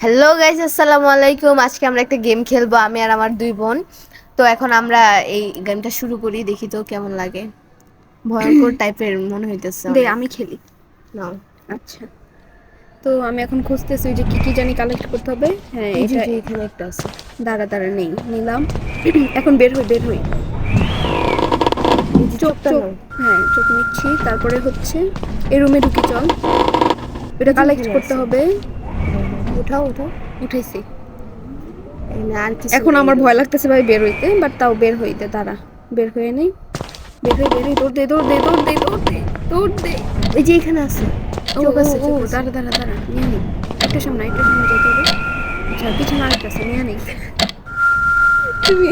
Hello guys, আসসালামু আলাইকুম। আজকে আমরা একটা গেম খেলবো, আমি আর আমার দুই বোন। তো এখন আমরা এই গেমটা শুরু করি, দেখি তো কেমন লাগে। ভয়ঙ্কর টাইপের মনে হইতেছে দে অনেক। আমি খেলি। নাও। আচ্ছা, তো আমি এখন খুঁজতেছি ওই যে কি কি জানি কালেক্ট করতে হবে। হ্যাঁ, এই যে এটা যে এখানে একটা আছে। দাঁড়া দাঁড়া নেই নিলাম। এখন বের হই বের হই। এই যে চোখ চোখটা চোখ নাও। হ্যাঁ, চোখ নিচ্ছি। তারপরে হচ্ছে এই রুমে ঢুকি, চল। এটা এই যে কালেক্ট এখানে করতে আছে। হবে। উঠাও উঠাও। উঠেছি। এখানে আর কিছু এখন নাই এই আমার ভয় রুমে। লাগতেছে ভাই বের হইতে, বাট তাও বের হইতে। দাঁড়া, বের হয়ে নেই। বের হই, দৌড় দে দৌড় দে দৌড় দে দৌড় দে দৌড় দে। এই যে এখানে আছে। ও চোখ ও আছে, ও চোখ আছে। দাঁড়া দাঁড়া দাঁড়া, নিয়ে নি। একটু সামনে যেতে হবে। আচ্ছা, পিছনে আরেকটা আছে, নিয়ে নি। তুমি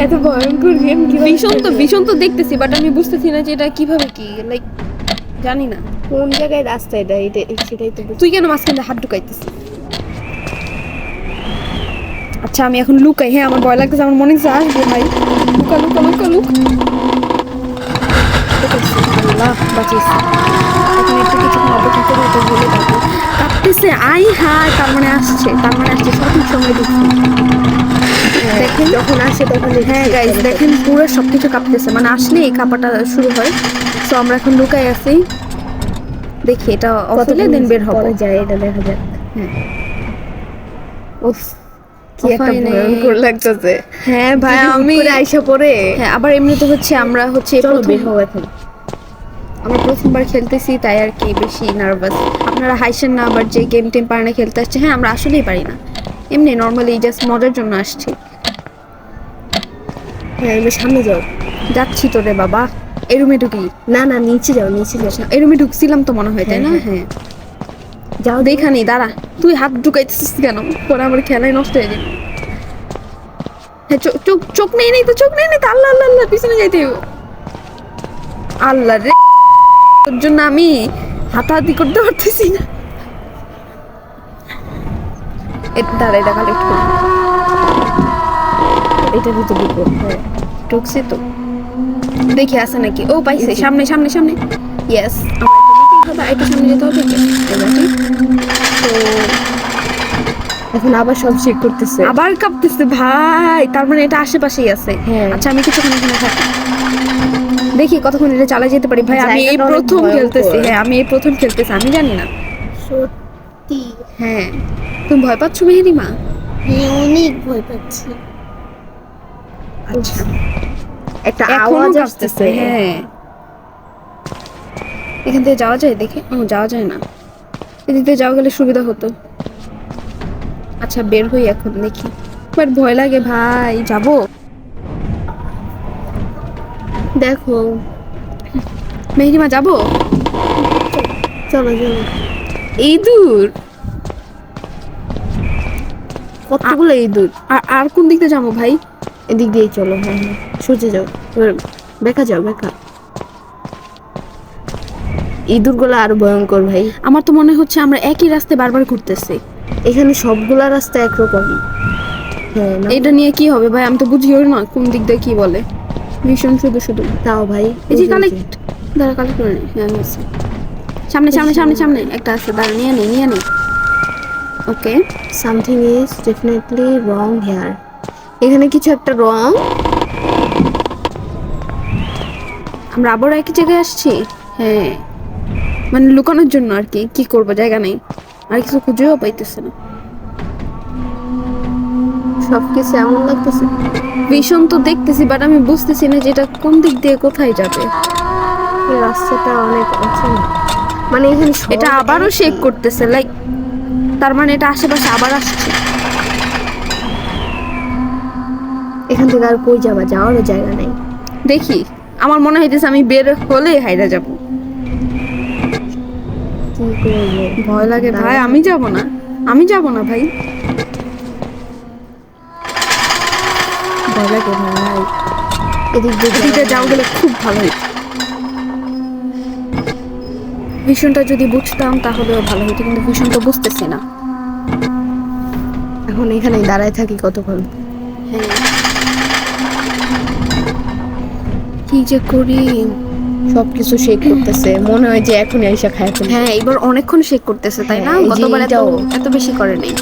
এত ভয়ঙ্কর গেম কিভাবে খেললে? ভীষণ তো দেখতেছি, বাট আমি বুঝতেছি না যে এটা কিভাবে কি, লাইক জানি না। কোন জায়গায় রাস্তা এটা? এটা সেটাই তো তুই কেন মাঝখানে হাত ঢুকাইতেছিস? আচ্ছা, আমি এখন লুকাই। হ্যাঁ, আমার ভয় লাগতেছে, আমার মনে হচ্ছে আসবে ভাই। লুকা লুকা লুকা লুক। আল্লাহ বাঁচিয়েছে। এখন একটু কিছুক্ষণ অপেক্ষা করে এটা হলে তারপর কাঁপতেছে। আই হায়, তার মানে আসছে সঠিক সময় ঢুকছি। দেখেন যখন আসে তখন হ্যাঁ গাইস, দেখেন পুরো সবকিছু কাঁপতেছে, মানে আসলে এই কাঁপাটা শুরু হয়। সো আমরা এখন লুকাই আছি। দেখি এটা অফ হলে কতক্ষণ দেন বের হবো। পরে যায় এটা দেখা যাক। হ্যাঁ, উফ, কি অফ একটা হয় নাই। ভয়ঙ্কর লাগতেছে। হ্যাঁ ভাই, যদি হুট আমি করে আইসা পড়ে। হ্যাঁ, আবার এমনিতে হচ্ছে আমরা হচ্ছে চলো বের হবো এখন। আমরা প্রথমবার খেলতেছি, তাই আর কি বেশি নার্ভাস। আপনারা হাইসেন না আবার যে গেম টেম পারে না খেলতে আসছে। হ্যাঁ, আমরা আসলেই পারি না, এমনি নর্মালি জাস্ট মজার জন্য আসছি। হ্যাঁ, এবার সামনে যাও। যাচ্ছি তো রে বাবা। এই রুমে ঢুকি। না না, নিচে যাও, নিচে যাও। আচ্ছা, এই রুমে ঢুকছিলাম তো মনে হয়, তাই না? হ্যাঁ, হ্যাঁ, যাও দেখা নেই। দাঁড়া, তুই হাত ঢুকাইতেছিস কেন? পরে আমার খেলাই নষ্ট হয়ে যাবে। হ্যাঁ, চোখ চোখ চোখ নেই তো, চোখ নেই তো। আল্লাহ আল্লাহ আল্লাহ, পিছনে যাইতে হইব। আল্লাহ রে, তোর জন্য আমি হাতাহাতি করতে পারতেছি না। দাঁড়া, এটা কালেক্ট করি। এটার ভিতরে ঢুকো। হ্যাঁ, ঢুকছে তো, দেখি আছে নাকি। ও পাইছে, এই যে। সামনে সামনে সামনে। ইয়েস, আমার এটা নিতেই হবে, একটু সামনে যেতে হবে। এবার ঠিক। তো এখন আবার সব চেক করতেছে। আবার কাঁপতেছে ভাই, তার মানে এটা আশেপাশেই আছে। হ্যাঁ। আচ্ছা, আমি কিছুক্ষণ এখানে থাকি, দেখি কতক্ষণ এটা চালা যেতে পারি। ভাই আমি এই জায়গাটা অনেক প্রথম খেলতেছি। ভয়ঙ্কর। হ্যাঁ, আমি এই প্রথম খেলতেছি, আমি জানি না। সত্যি। হ্যাঁ, তুমি ভয় পাচ্ছ মেহেরিমা? হ্যাঁ, অনেক ভয় পাচ্ছি। আচ্ছা, একটা এখনো আওয়াজ কাঁপতেছে। আসতেছে। হ্যাঁ, এখান থেকে যাওয়া যায়? দেখে যাওয়া যায় না। এদিক দিয়ে যাওয়া গেলে সুবিধা হতো। আচ্ছা, বের হই এখন, দেখি। বাট ভয় লাগে ভাই, যাবো? দেখো। মেহেরিমা, যাবো? চলো চলো। এই দূর? কতগুলো ইঁদুর। আর আর কোন দিক দিয়ে যাবো ভাই? এদিক দিয়ে চলো। হ্যাঁ হ্যাঁ, সোজা যাও। এবার বেঁকা যাও, বেঁকা। ইঁদুর গুলো আরো ভয়ঙ্কর ভাই। আমার তো মনে হচ্ছে আমরা একই রাস্তায় বারবার ঘুরতেছি। এখানে সবগুলা রাস্তা একরকম। হ্যাঁ না। এটা নিয়ে কি হবে ভাই? আমি তো বুঝিও না কোন দিক দিয়ে কি বলে। ভীষণ শুধু শুধু। তাও ভাই, এই যে কালেক্ট, দাঁড়া কালেক্ট করে নি। হ্যাঁ, হয়েছে। সামনে সামনে সামনে সামনে একটা আছে, দাঁড়া, নিয়ে নি নিয়ে নি। Okay, something is definitely wrong here. এখানে কিছু একটা রং। আমরা আবার একই জায়গায় আসছি। হ্যাঁ, মানে লুকানোর জন্য আর কি। কি করবো, জায়গা নেই, আর কিছু খুঁজেও পাইতেছে না। সবকিছু এমন লাগতেছে। ভীষণ তো দেখতেছি, বাট আমি বুঝতেছি না যে এটা কোন দিক দিয়ে কোথায় যাবে। এই রাস্তাটা অনেক অচেনা। মানে এখানে সব এটা আবারও একই। শেক করতেছে, লাইক তার মানে এটা আশেপাশে আবার আসছে। এখান থেকে আর কই যাওয়ারও জায়গা নেই। দেখি, আমার মনে হইতেছে আমি বের হলে হাইরা যাব। কি করবো? ভয় লাগে ভাই, দাঁড়াও। আমি যাব না, আমি যাব না ভাই। ভয় লাগে ভাই। এদিক দিয়ে এদিকে যাও গেলে খুব ভালো হইতো। ভীষণটা যদি বুঝতাম তাহলেও ভালো হতো, কিন্তু ভীষণ তো বুঝতেছি না। এখন এখানে দাঁড়ায় থাকি কতক্ষণ। হ্যাঁ, কি যে করি। সবকিছু শেক করতেছে, মনে হয় যে এখনই আইসা খায় ফেলবে। হ্যাঁ, এবার অনেকক্ষণ শেক করতেছে, তাই না? হ্যাঁ, এই যে গতবার এত এইটাও। এত বেশি করে নেই।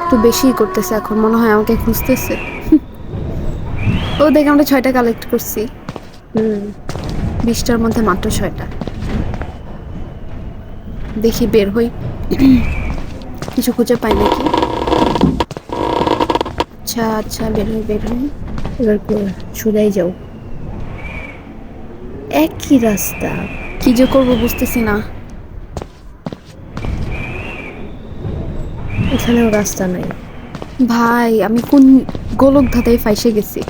একটু বেশিই করতেছে এখন, মনে হয় আমাকে খুঁজতেছে। ও দেখ আমরা 6টা কালেক্ট করছি, 20টার মধ্যে মাত্র 6টা। দেখি বের হই, কিছু খুঁজে পাই নাকি। আচ্ছা আচ্ছা, বের হই বের হই। এবার সোজাই যাও, একই রাস্তা। কি যে করবো বুঝতেছি না। এখানেও রাস্তা নাই। ভাই আমি কোন গোলক ধাঁধায় ফাইসে গেছি।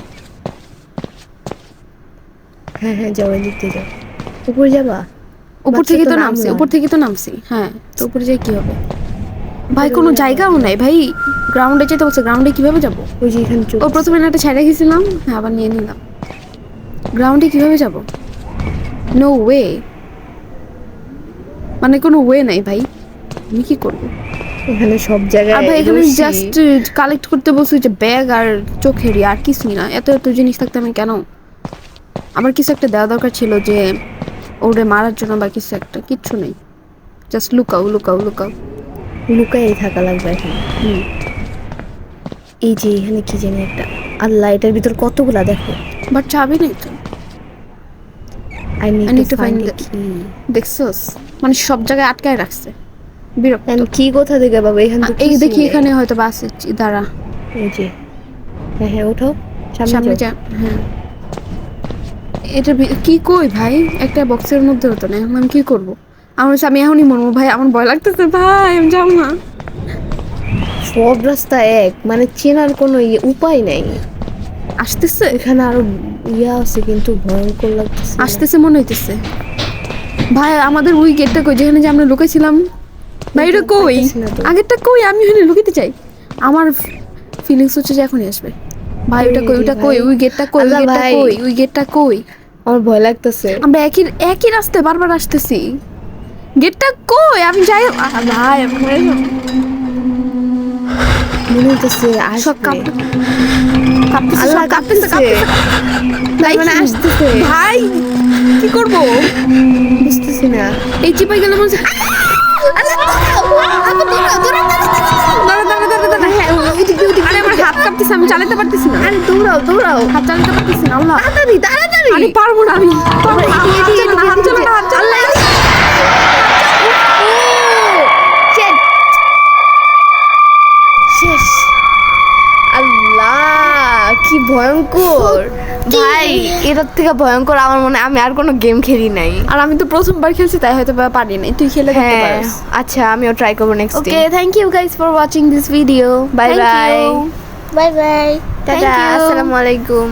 হ্যাঁ হ্যাঁ, যাও, এদিক দিয়ে যাও। উপরে যাবা? উপর বাচ্চা থেকে তো তো নামছি, নামলাম। উপর থেকে তো নামছি, হ্যাঁ তো উপরে যাই কি হবে? ভাই উপরে কোনো যাবা? জায়গাও নাই ভাই, গ্রাউন্ডে যেতে বলছে, গ্রাউন্ডে কিভাবে যাবো? ওই যে এখানে চোখ। ও প্রথমে একটা ছাইড়া গেছিলাম, হ্যাঁ আবার নিয়ে নিলাম। গ্রাউন্ডে কিভাবে যাব? নো ওয়ে, মানে কোনো ওয়ে নাই ভাই, আমি কি করবো? এখানে সব জায়গায় আর ভাই এখানে রশি। জাস্ট কালেক্ট করতে বলছি যে ব্যাগ আর চোখেরই, আর কিছুই না। এত এত জিনিস থাকতে আমি কেন? আমার কিছু একটা দেওয়া দরকার ছিল, যে ওরে মারার জন্য বা কিছু একটা, কিচ্ছু নেই। জাস্ট লুকাও লুকাও লুকাও। লুকাই থাকা লাগবে এখানে। হুম, এই যে এখানে কি জানি একটা, আল্লাহ, এটার ভিতর কতগুলা দেখো। বাট চাবি নেই তো। I I need need to to find find the- the কি। দেখছোস, মানে সব জায়গায় আটকায় রাখছে, বিরক্ত। আমি কি কোথা থেকে বাবা, এখানে তো এই কিছুই দেখি নেই। এখানে হয়তো বাস দাঁড়া, এই যে, হ্যাঁ হ্যাঁ, ওঠো, সামনে সামনে যা। যাও। হ্যাঁ, এটা কি কই ভাই, একটা বক্সের মধ্যে হতো না, এখন আমি কি করবো? আমার হচ্ছে আমি এখনই মরবো ভাই, আমার ভয় লাগতেছে ভাই, আমি যাবো না। সব রাস্তা এক, মানে চেনার কোনো উপায় নাই। আসতেছে এখানে আরো ইয়া আছে, কিন্তু ভয়ঙ্কর লাগতেছে। আসতেছে মনে হইতেছে। ভাই আমাদের ওই গেটটা কই, যেখানে যে আমরা লুকাইছিলাম, ভাই এটা কই? পাইতেছি না তো। আগেরটা কই? আমি ওখানে লুকাতে চাই। আমার ফিলিংস হচ্ছে যে এখনই আসবে। ভাই ওটা কই, ওটা কই, ভাই। ওই গেটটা কই, ওই আল্লাহ গেটটা ভাই। কই, ওই গেটটা কই? আমার ভয় লাগতেছে। আমরা একই একই রাস্তায় বারবার আসতেছি, গেটটা কই? আমি যাই ভাই, আমি মরে যাবো। মনে হইতেছে সব আসবে। কাঁপতেছে, আল্লাহ, সব কাঁপতেছে কাঁপতেছে। তার মানে কি? আসতেছে। ভাই কি করব? বুঝতেছি না। এই চিপাই গেলে মনে হচ্ছে দাঁড়া দাঁড়া দাঁড়া দাঁড়া। হ্যাঁ, ওইদিক দিয়ে, ওইদিক আরে দিয়ে। আমার হাত কাঁপতেছে, আমি চালাতে পারতেছি না। আরে দৌড়াও দৌড়াও, হাত চালাতে পারতেছি না, আল্লাহ। তাড়াতাড়ি তাড়াতাড়ি। আমি পারবো না, আমি পারবো না। এদিকে, হাত এদিকে, চলে না, হাত চলে না, হাত চলে না। আল্লাহ। Shit! শেষ। আল্লাহ, কি ভয়ঙ্কর ভাই, এটার থেকে ভয়ঙ্কর আমার মনে হয় আমি আর কোনো গেম খেলি নাই। আর আমি তো প্রথমবার খেলছি, তাই হয়তো বা পারি নাই, তুই খেলে দেখতে হ্যাঁ, পারিস। আচ্ছা, আমিও ট্রাই করবো next okay, day. Thank you guys for watching this video. Bye bye. Bye bye. টাটা, আসসালামু আলাইকুম।